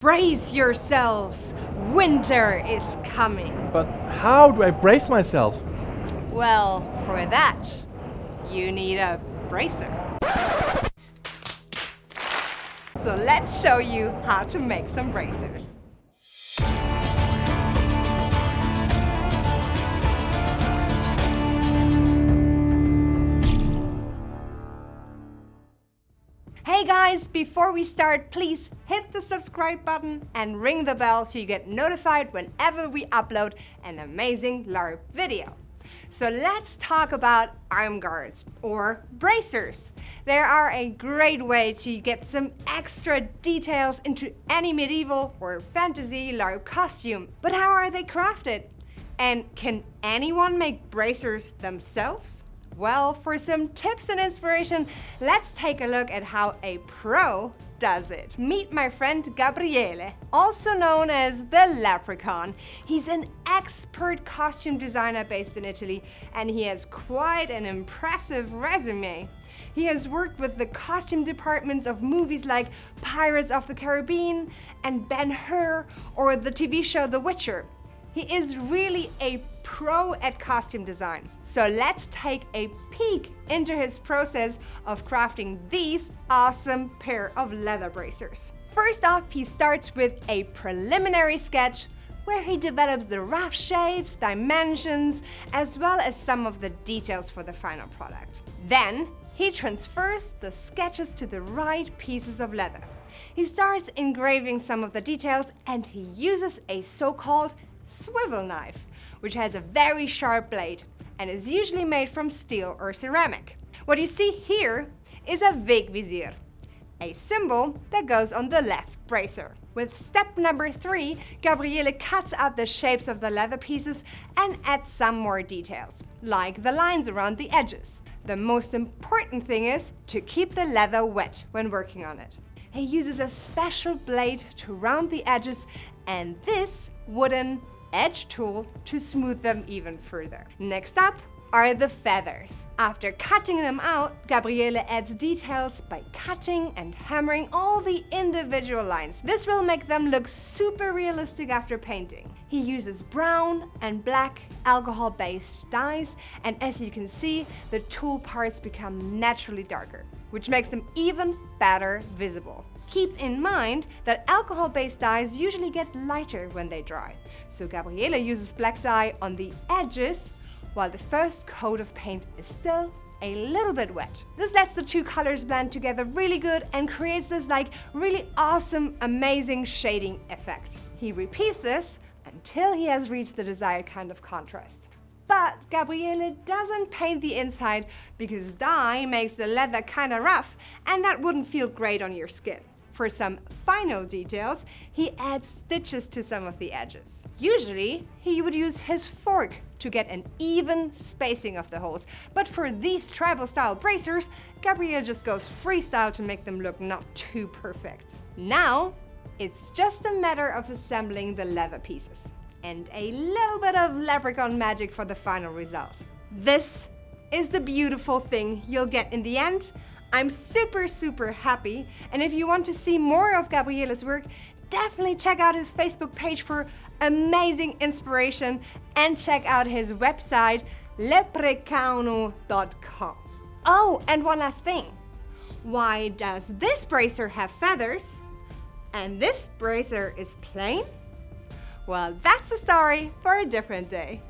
Brace yourselves! Winter is coming! But how do I brace myself? Well, for that, you need a bracer. So let's show you how to make some bracers. Hey guys, before we start, please hit the subscribe button and ring the bell so you get notified whenever we upload an amazing LARP video. So let's talk about arm guards or bracers. They are a great way to get some extra details into any medieval or fantasy LARP costume. But how are they crafted? And can anyone make bracers themselves? Well, for some tips and inspiration, let's take a look at how a pro does it. Meet my friend Gabriele, also known as the Leprecaun. He's an expert costume designer based in Italy, and he has quite an impressive resume. He has worked with the costume departments of movies like Pirates of the Carribean and Ben-Hur, or the TV show The Witcher. He is really a pro at costume design. So let's take a peek into his process of crafting these awesome pair of leather bracers. First off, he starts with a preliminary sketch where he develops the rough shapes, dimensions, as well as some of the details for the final product. Then he transfers the sketches to the right pieces of leather. He starts engraving some of the details, and he uses a so-called swivel knife, which has a very sharp blade and is usually made from steel or ceramic. What you see here is a Wegvisier, a symbol that goes on the left bracer. With step number 3, Gabriele cuts out the shapes of the leather pieces and adds some more details, like the lines around the edges. The most important thing is to keep the leather wet when working on it. He uses a special blade to round the edges and this wooden edge tool to smooth them even further. Next up are the feathers. After cutting them out, Gabriele adds details by cutting and hammering all the individual lines. This will make them look super realistic after painting. He uses brown and black alcohol-based dyes, and as you can see, the tool parts become naturally darker, which makes them even better visible. Keep in mind that alcohol-based dyes usually get lighter when they dry, so Gabriele uses black dye on the edges while the first coat of paint is still a little bit wet. This lets the two colors blend together really good and creates this really awesome, amazing shading effect. He repeats this until he has reached the desired kind of contrast. But Gabriele doesn't paint the inside because dye makes the leather kinda rough and that wouldn't feel great on your skin. For some final details, he adds stitches to some of the edges. Usually, he would use his fork to get an even spacing of the holes, but for these tribal-style bracers, Gabriele just goes freestyle to make them look not too perfect. Now, it's just a matter of assembling the leather pieces, and a little bit of Leprecaun magic for the final result. This is the beautiful thing you'll get in the end. I'm super happy, and if you want to see more of Gabriele's work, definitely check out his Facebook page for amazing inspiration and check out his website leprecaun.com. Oh, and one last thing. Why does this bracer have feathers and this bracer is plain? Well, that's a story for a different day.